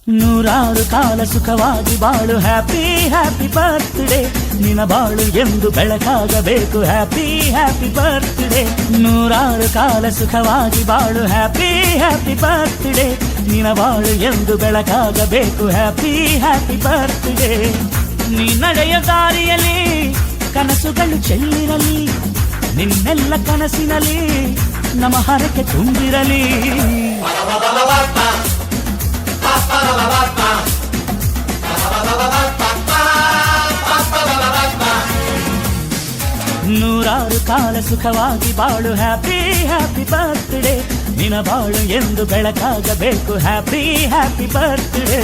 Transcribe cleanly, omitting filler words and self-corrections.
ನೂರಾರು ಕಾಲ ಸುಖವಾಗಿ ಬಾಳು ಹ್ಯಾಪಿ ಹ್ಯಾಪಿ ಬರ್ತ್ಡೇ ನಿನ ಬಾಳು ಎಂದು ಬೆಳಕಾಗಬೇಕು ಹ್ಯಾಪಿ ಹ್ಯಾಪಿ ಬರ್ತ್ಡೇ ನೂರಾರು ಕಾಲ ಸುಖವಾಗಿ ಬಾಳು ಹ್ಯಾಪಿ ಹ್ಯಾಪಿ ಬರ್ತ್ಡೇ ನಿನ ಬಾಳು ಎಂದು ಬೆಳಕಾಗಬೇಕು ಹ್ಯಾಪಿ ಹ್ಯಾಪಿ ಬರ್ತ್ಡೇ ನೀ ನಡೆಯ ದಾರಿಯಲ್ಲಿ ಕನಸುಗಳು ಚೆಲ್ಲಿರಲಿ ನಿನ್ನೆಲ್ಲ ಕನಸಿನಲ್ಲಿ ನಮ್ಮ ಹರಕೆ ತುಂಬಿರಲಿ ನೂರಾರು ಕಾಲ ಸುಖವಾಗಿ ಬಾಳು ಹ್ಯಾಪಿ ಹ್ಯಾಪಿ ಬರ್ತ್ಡೇ ನಿನ ಬಾಳು ಎಂದು ಬೆಳಕಾಗಬೇಕು ಹ್ಯಾಪಿ ಹ್ಯಾಪಿ ಬರ್ತ್ಡೇ